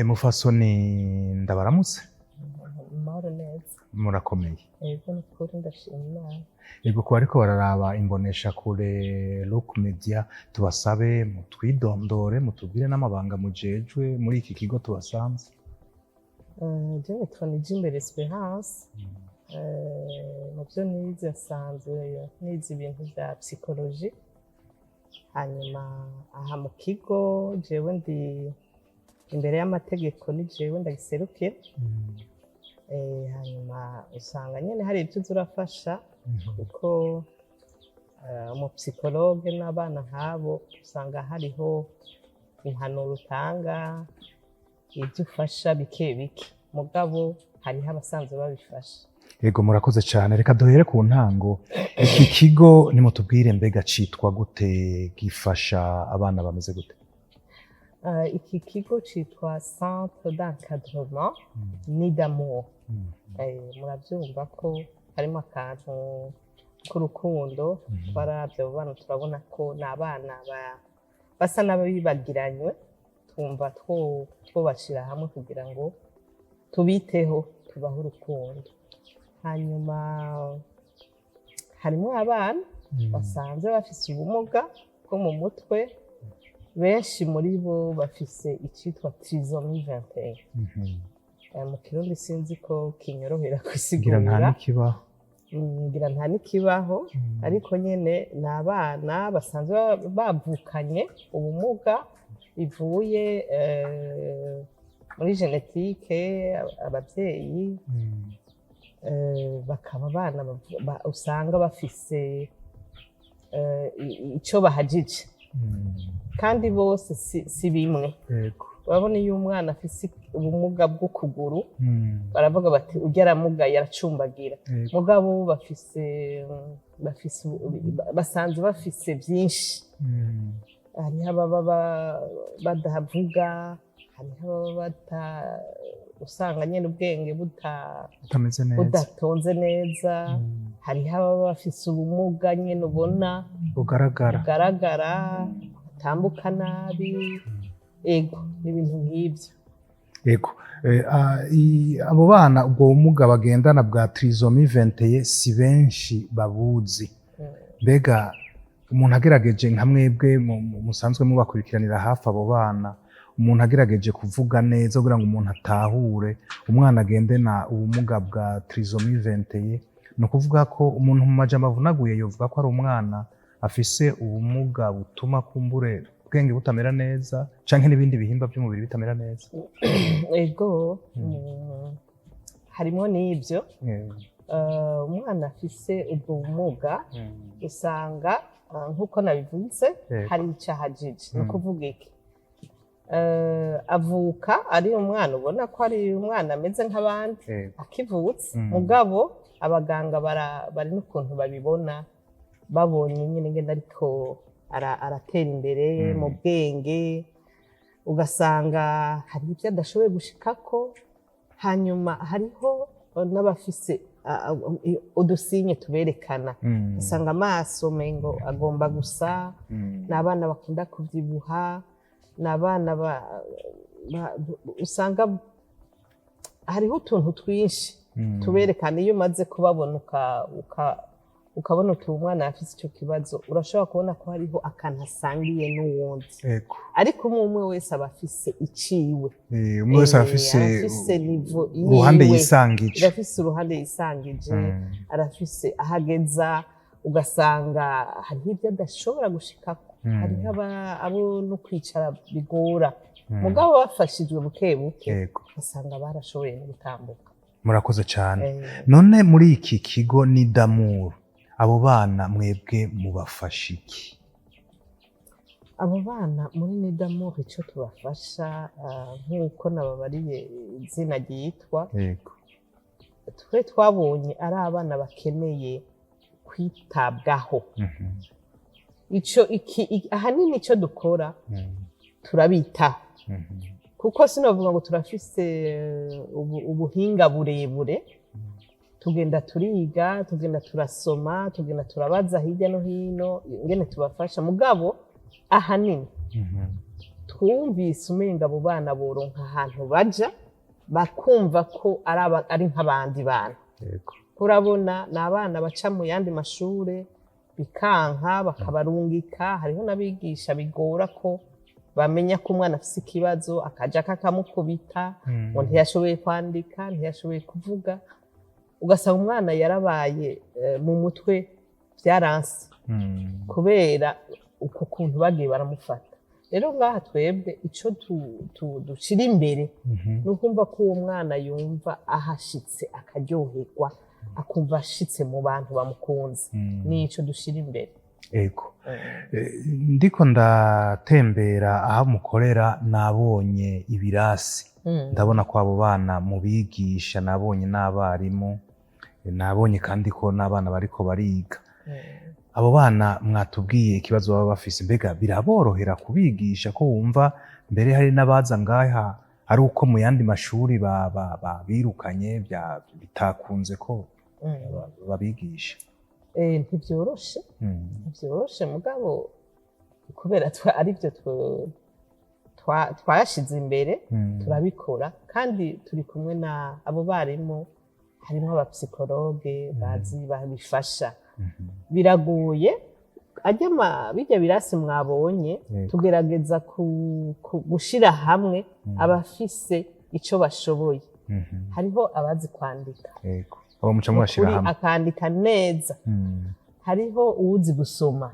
Mufasoni ndabaramutse Amahoro neza. murakomeye. Yego ni ukuri ndashima Imana. Yego kuba ariko bararaba imbonesha kure Look Media tubasabe mutwidondore mutubwire n'amabanga mujejwe muri iki kigo tubasanze. Je nitwa Nijimbere Esperance. Mu byo nize nsanzwe nize ibintu bya psychologie. Hanyuma aha mu kigo jewe ndi imbere y'amategeko ni jewe ndagiseruke. Hanyuma usanga nyene hari ibyo urafasha kuko mu psychologue n'abana nk'abo usanga hariho impanuro utanga ibyo ufasha bike bike mugabo hariho abasanzwe babifasha. Yego murakoze cyane, reka duhere ku ntango. Iki kigo nimutubwire mbega citwa gute, gifasha abana bameze gute? Iki kigo citwa Centre d'encadrement ntimu. Murabyumva ko harimo akantu k'urukundo twaravye abo bana turabona ko n'abana basa n'abibagiranywe, twumva twobashira hamwe kugira ngo tubiteho tubahe urukundo. Hanyuma harimo abana basanzwe bafise ubumuga bwo mu mutwe, benshi muri bo bafise icitwa Trisomie 21. Mu Kirundi sinzi ko kinyorohera kusigura, ngira nta n'ikibaho, ariko nyene ni abana basanzwe bavukanye ubumuga bivuye muri genetike, abavyeyi bakaba abana usanga bafise ico bahajije, kandi bose si bimwe. Urabona iyo umwana afise ubumuga bw'ukuguru baravuga bati urya aramugaye aracumbagira, mugabo basanzwe bafise vyinshi. Hariho ababa badavuga, hariho ababa usanga nyene ubwenge budatonze neza, hariho ababa bafise ubumuga nyene ubona bugaragara, butambuka nabi. Ego ibintu nk'ibyo. Yego abo bana ubwo bumuga bagendana bwa Trisomie 21 si benshi babuzi. Mbega umuntu agerageje nka mwebwe musanzwe mubakurikiranira hafi abo bana, umuntu agerageje kuvuga neza kugira ngo umuntu atahure umwana agendana ubumuga bwa Trisomie 21, ni ukuvuga ko umuntu mu majambo avunaguye yovuga ko ari umwana afise ubumuga butuma kumbure ubwenge butamera neza canke n'ibindi bihimba by'umubiri bitamera neza. Ego harimo n'ibyo. Umwana afise ubwo bumuga usanga nk'uko nabivuze hari icahajije. Ni ukuvuga iki, avuka ari umwana ubona ko ari umwana ameze nk'abandi akivutse, mugabo abaganga bari n'ukuntu babibona, babonye nyine ngenda ariko aratera imbere mu bwenge, ugasanga hari ibyo adashoboye gushikako. Hanyuma hariho n'abafise udusinye tuberekana, usanga amaso mengo agomba gusa, n'abana bakunda kuvyibuha, n'abana usanga hariho utuntu twinshi tuberekana. Iyo umaze kubabona ukabona uti umwana afise ico kibazo, urashobora kubona ko hariho akantu asangiye n'uwundi. Ariko umwe wese aba afise iciwe, umwe wese arafise uruhande yisangije, arafise uruhande yisangije, arafise ahageza. Ugasanga hariho ibyo adashobora gushikako, hariho abo no kwicara bigora, mugabo bafashijwe buke buke ugasanga barashoboye no gutambuka. Murakoze cyane. None muri iki kigo ntimu, abo bana mwebwe mubafasha iki? Abo bana muri ntimu icyo tubafasha, nk'uko nababariye izina ryitwa, twe twabonye ari abana bakeneye kwitabwaho. Ahanini icyo dukora turabitaho, kuko sinovuga ngo turafise ubuhinga burebure. Tugenda turiga, tugenda turasoma, tugenda turabaza hirya no hino ingene tubafasha, mugabo ahanini twumvise umenga abo bana boronka ahantu baja bakumva ko ari nk'abandi bana. Urabona ni abana baca mu yandi mashure bikanka bakabarungika, hariho n'abigisha bigora ko bamenya ko umwana afise ikibazo akaja kakamukubita ngo ntiyashoboye kwandika, ntiyashoboye kuvuga, ugasanga umwana yarabaye mu mutwe vyaranse kubera uko kuntu bagiye baramufata. Rero ngaha twebwe ico dushira imbere ni ukumva ko uwo mwana yumva ahashitse akaryoherwa, akumva ashitse mu bantu bamukunze. Nico dushira imbere. Ego. Ndiko ndatembera aho mukorera nabonye ibirasi. Ndabona ko abo bana mubigisha, nabonye n'abarimu, nabonye kandi ko n'abana bariko bariga. Abo bana mwatubwiye ikibazo baba bafise, mbega biraborohera kubigisha ko wumva mbere hari n'abaza ngaha ari uko mu yandi mashuri birukanye bitakunze ko babigisha? Ntivyoroshe mugabo kubera arivyo twashize imbere turabikora, kandi turi kumwe na abo barimu, harimo abapsikologe bazi babifasha. Biragoye bijya birasi mwabonye tugerageza gushira hamwe abafise ico bashoboye. Hariho abazi kwandika, abo muca mubashira hamwe akandika neza. Hariho uwuzi gusoma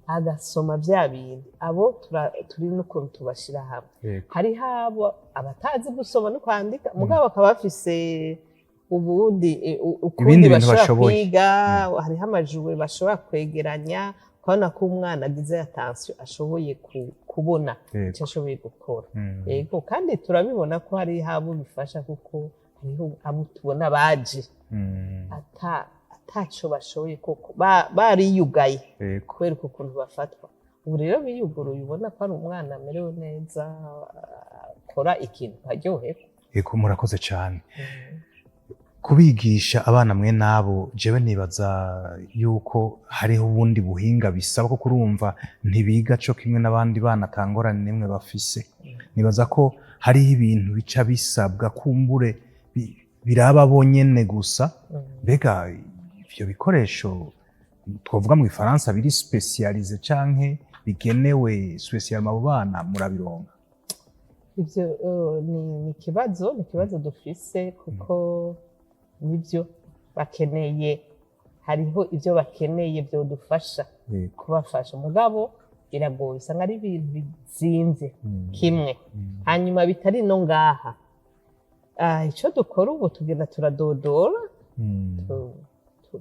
agasoma vya bintu, abo turi n'ukuntu tubashira hamwe. Hariho abo abatazi gusoma no kwandika mugabo bakaba bafise ubundi ukundi bashobora kwiga. Hariho amajuru bashobora kwegeranya, ukabona ko umwana agize attention ashoboye kubona icyo ashoboye gukora. Yego, kandi turabibona ko hari habo bifasha, kuko hariho abo tubona baje ataco bashoboye, koko bariyugaye kubera ukuntu bafatwa. Ubu rero biyuguruye, ubona ko ari umwana amerewe neza, akora ikintu aryoherwa. Yego, murakoze cyane. Kubigisha abana mwe nabo, jewe nibaza yuko hariho ubundi buhinga bisaba, ko kurumva ntibiga co kimwe n'abandi bana atangorane nimwe bafise. Nibaza ko hariho ibintu bica bisabwa kumbure biraba bonyene gusa. Mbega ivyo bikoresho twovuga mu Gifaransa biri specialize canke bigenewe special abo bana murabironka? Ivyo ni ikibazo dufise, kuko nibyo bakeneye. Hariho ivyo bakeneye byo dufasha kubafasha, mugabo biragoye, usanga ari ibintu bizimvye kimwe, hanyuma bitari no ngaha. Ico dukora ubu tugenda turadodora,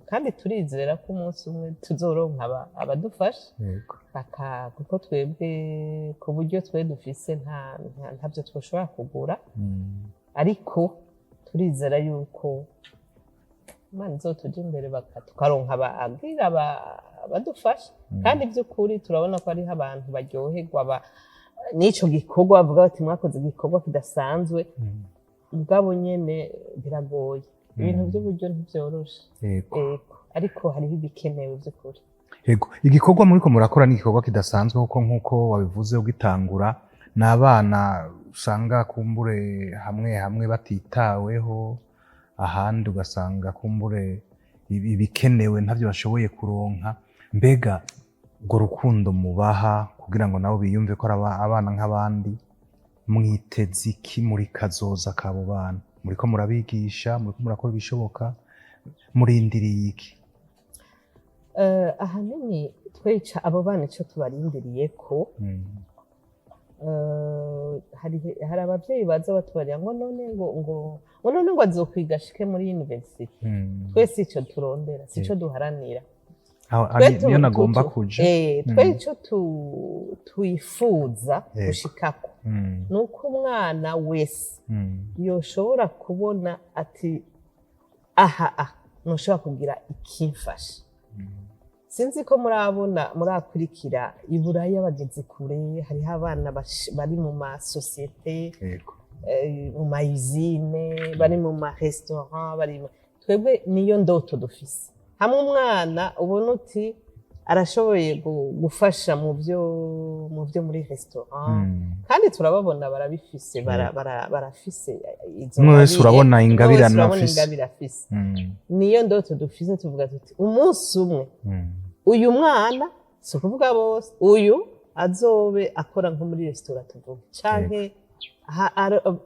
kandi turizera ko umunsi umwe tuzoronka abadufasha, kuko twebwe ku buryo twe dufise ntavyo twoshobora kugura, ariko turizera yuko Imana izotuja imbere tukaronka abadufasha. Kandi by'ukuri turabona ko hariho abantu baryoherwa n'ico gikorwa, bavuga bati mwakoze igikorwa kidasanzwe. Ubwabo nyene biragoye, ibintu by'uburyo ntivyoroshe, ariko hariho ibikenewe by'ukuri. Yego, igikorwa muriko murakora ni igikorwa kidasanzwe, kuko nk'uko wabivuze ugitangura, n'abana usanga kumbure hamwe batitaweho, ahandi ugasanga kumbure ibikenewe ntavyo bashoboye kuronka. Mbega urwo rukundo mubaha kugira ngo nabo biyumve ko ari abana nk'abandi, mwiteze iki muri kazoza k'abo bana? Muriko murabigisha, muriko murakora ibishoboka, murindiriye iki? Ahanini twica abo bana ico tubarindiriye ko hari abavyeyi baza batubarira ngo none ngo azokwiga ashike muri university. Twese ico turondera, sico duharanira. Niyo nagomba kuja. Twe ico twifuza gushikako nuko umwana wese yoshobora kubona ati noshobora kugira ikimfasha. Sinzi ko murakurikira iburaya bageze kure, hariho abana bari mu masosiyete, mu mayizine, bari mu marestaurant, twebwe niyo ndoto dufise. Hamwe umwana ubona uti arashoboye gufasha mu byo muri restaurant kandi turababona barabifise barafise izo umwe wese urabona ingabire afise niyo ndoto dufise tuvuga tuti umunsi umwe uyu mwana si ukuvuga bose uyu azobe akora nko muri restaurant tuvuga canke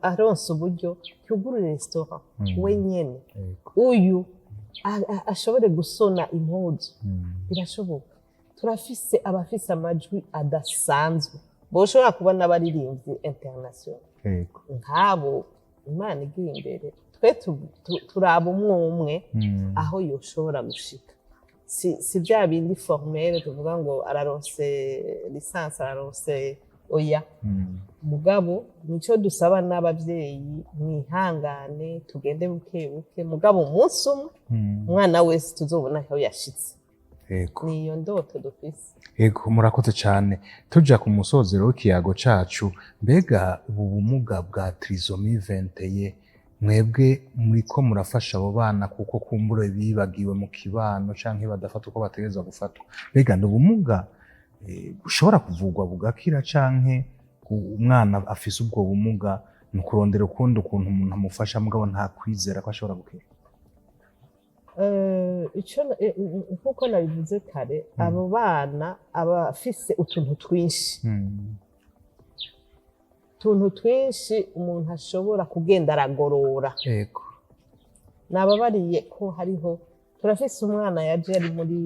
aronse uburyo yugurure restaurant wenyene uyu ashobore gusona impuzu birashoboka turafise abafise amajwi adasanzwe boshobora kubona abaririmbyi international nk'abo Imana igiye imbere twe turaba umwe aho yoshobora gushika si bya bindi formel tuvuga ngo araronse lisansi araronse oya mugabo nico dusaba n'abavyeyi mwihangane tugende buke buke mugabo umunsi umwe umwana wese tuzobona aho yashitse niyo ndoto dufise Ego murakoze cyane tuja ku musozero w'ikiyago cacu mbega ubu bumuga bwa Trisomie 21 mwebwe muriko murafasha abo bana kuko kumbure bibagiwe mu kibano canke badafata uko bategerezwa gufatwa mbega ni ubumuga ushobora kuvugwa bugakira canke umwana afise ubwo bumuga ni kurondera ukundi ukuntu umuntu amufasha mugabo nta kwizera ko ashobora gukira nkuko nabivuze kare abo bana abafise utuntu twinshi umuntu ashobora kugenda aragorora yego nababariye ko hariho turafise umwana yaje ari muri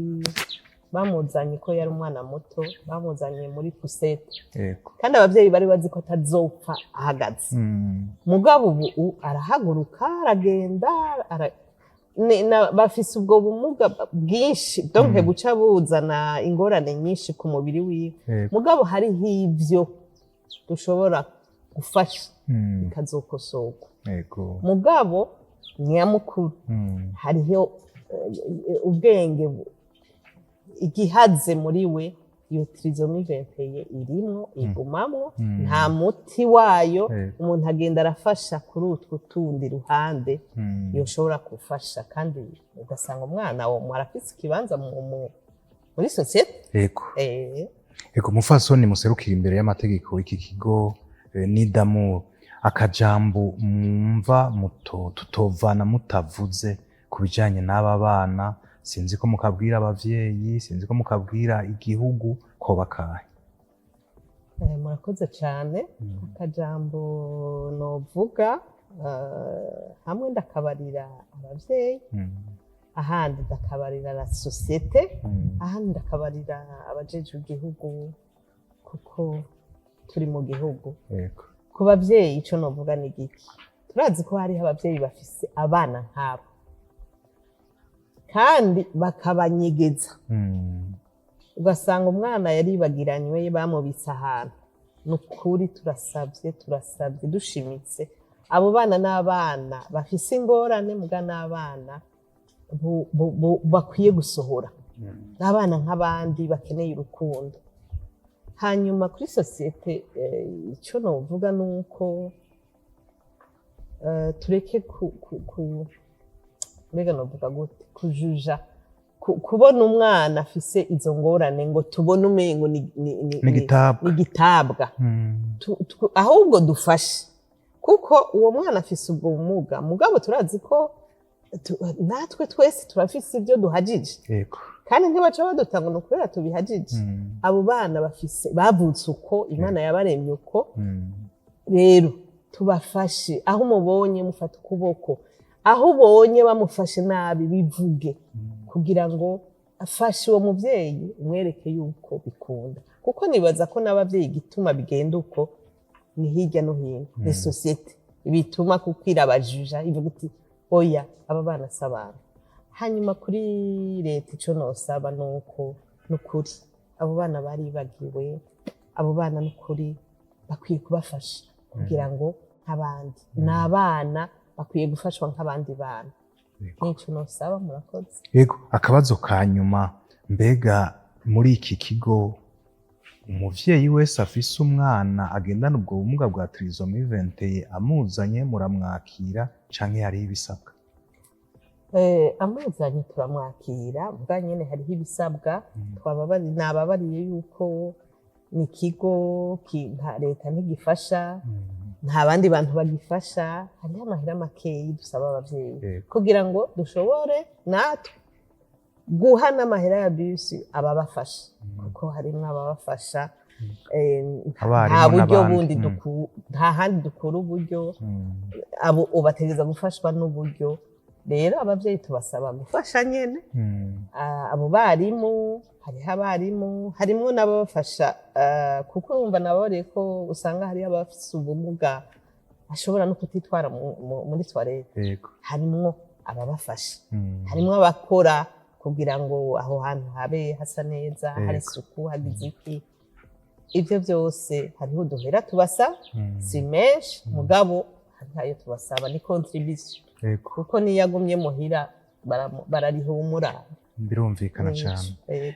bamuzanye ko yari umwana muto bamuzanye muri pusete kandi abavyeyi bari bazi ko atazopfa ahagaze mugabo ubu arahaguruka aragenda bafise ubwo bumuga bwinshi donc buca buzana ingorane nyinshi ku mubiri wiwe mugabo hariho ivyo dushobora gufasha bikazokosorwa mugabo nyamukuru hariho ubwenge igihaze muri we iyo Trisomie 21 irimwo igumamwo nta muti wayo umuntu agenda arafasha kuri utwo tundi ruhande yoshobora gufasha kandi ugasanga umwana wo arafise ikibanza muri societe Ego mufasoni muserukira imbere y'amategeko iki kigo ntimu akajambo mwumva tutovana mutavuze ku bijanye n'aba bana sinzi ko mukabwira abavyeyi sinzi ko mukabwira igihugu ko bakahe murakoze cyane akajambo novuga hamwe ndakabarira abavyeyi ahandi ndakabarira la societe ahandi ndakabarira abajejwe igihugu kuko turi mu gihugu ku bavyeyi ico novuga ni giki turazi ko hariho abavyeyi bafise abana nk'abo kandi bakabanyegeza ugasanga umwana yaribagiranywe bamubitse ahantu nukuri turasabye dushimitse abo bana n'abana bafise ingorane muga n'abana bakwiye gusohora n'abana nk'abandi bakeneye urukundo hanyuma kuri societe ico novuga nuko tureke mbega novuga gute kujuja kubona umwana afise izo ngorane ngo tubone umengo ni gitabwa ahubwo dufashe kuko uwo mwana afise ubwo bumuga mugabo turazi ko natwe twese turafise ibyo duhajije kandi ntibaca badutanga no kubera tubihajije abo bana bafise bavutse uko Imana yabaremye uko rero tubafashe aho mubonye mufata ukuboko aho ubonye bamufashe nabi bivuge kugira ngo afashe uwo muvyeyi umwereke yuko bikunda kuko nibaza ko n'abavyeyi gituma bigenda uko ni hirya no hino ni societe bituma kukwira abajuja ivuga uti oya aba bana sabana hanyuma kuri leta ico nosaba nuko nukuri abo bana baribagiwe abo bana nukuri bakwiye kubafasha kugira ngo nk'abandi n'abana bakwiye gufashwa nk'abandi bana nico nosaba murakoze yego akabazo ka nyuma mbega muri iki kigo umuvyeyi wese afise umwana agendana ubwo bumuga bwa Trisomie 21 amuzanye muramwakira canke hariho ibisabwa amuzanye turamwakira bwa nyene hariho ibisabwa nababariye yuko ni ikigo leta ntigifasha nta bandi bantu bagifasha hariho amahera makeyi dusaba abavyeyi kugira ngo dushobore natwe guha n'amahera ya bisi ababafasha kuko harimwo ababafasha nta buryo bundi nta handi dukura uburyo abo ubategeza gufashwa n'uburyo rero abavyeyi tubasaba gufasha nyene abo barimu hariho abarimu harimwo n'ababafasha kuko urumva nababariye ko usanga hariho abafise ubumuga bashobora no kutitwara muri toilette harimwo ababafasha harimwo abakora kugira ngo aho hantu habe hasa neza hari isuku hagize iki ivyo byose hariho uduhera tubasaba si menshi mugabo hariho tubasaba ni contribution kuko niyo agumye muhira bararihumura birumvikana cyane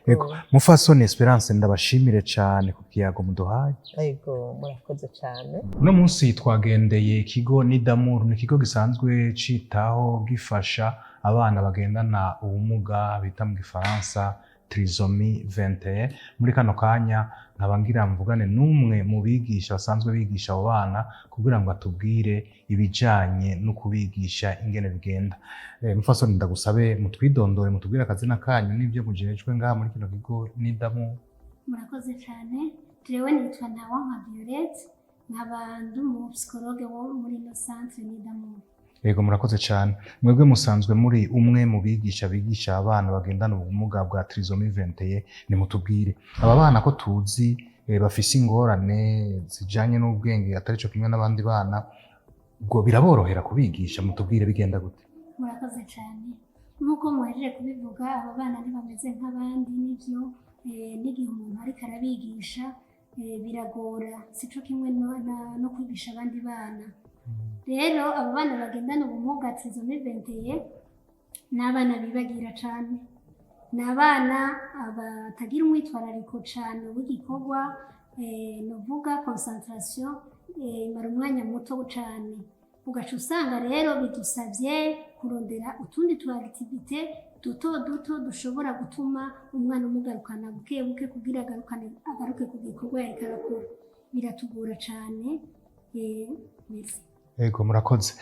yego mufasoni Esperance ndabashimire cyane ku kiyago muduhaye yego murakoze cyane uno munsi twagendeye ikigo ntimu ni ikigo gisanzwe citaho gifasha abana bagendana ubumuga bita mu gifaransa Trisomie 21 muri kano kanya nkaba ngira mvugane n'umwe mu bigisha basanzwe bigisha abo bana kugira ngo atubwire ibijanye no kubigisha ingene bigenda mufasoni ndagusabe mutwidondore mutubwire akazina kanyu n'ibyo mujejwe ngaha muri kino kigo ntimu. Murakoze cyane jewe nitwa Abavyeyi nkaba ndi umu psychologue wo muri no centre ntimu. Yego murakoze cyane mwebwe musanzwe muri umwe mu bigisha abana bagendana ubumuga bwa Trisomie 21 ni mutubwire aba bana ko tuzi bafise ingorane zijanye n'ubwenge atari cyo kimwe n'abandi bana ubwo biraborohera kubigisha mutubwire bigenda gute murakoze cyane nkuko muhejeje kubivuga aba bana ntibameze nk'abandi n'ivyo n'igihe umuntu ariko arabigisha biragora sico kimwe no kwigisha abandi bana rero abo bana bagendana ubumuga Trisomie 21 n'abana bibagira cyane n'abana batagira umwitwarariko cyane w'igikorwa novuga concentration imara umwanya muto cyane ugaca usanga rero bidusabye kurondera utundi tu activité duto dushobora gutuma umwana umugarukana buke buke kugira agaruke ku gikorwa yariko arakora biratugora cyane merci. Yego murakoze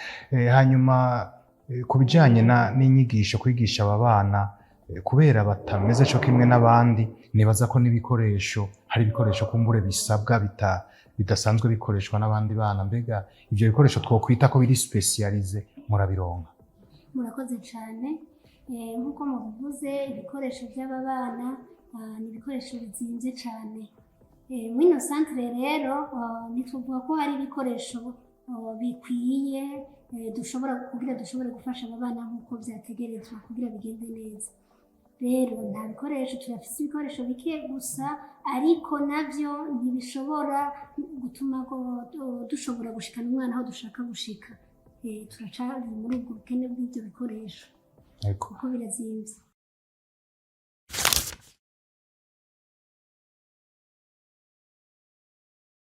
hanyuma ku bijyanye n'inyigisho kwigisha aba bana kubera batameze cyo kimwe n'abandi nibaza ko n'ibikoresho hari ibikoresho kumbure bisabwa bidasanzwe bikoreshwa n'abandi bana mbega ibyo bikoresho twokwita ko biri specialize murabironka murakoze cyane nk'uko mubivuze ibikoresho by'aba bana ni ibikoresho bizimvye cyane muri no centre rero ntituvuga ko hari ibikoresho bikwiye kugira dushobore gufasha aba bana nk'uko byategerezwa kugira bigende neza rero nta bikoresho turafise ibikoresho bike gusa ariko navyo ntibishobora gutuma dushobora gushikana umwana aho dushaka gushika turacari muri ubwo bukene bw'ibyo bikoresho kuko birazimvye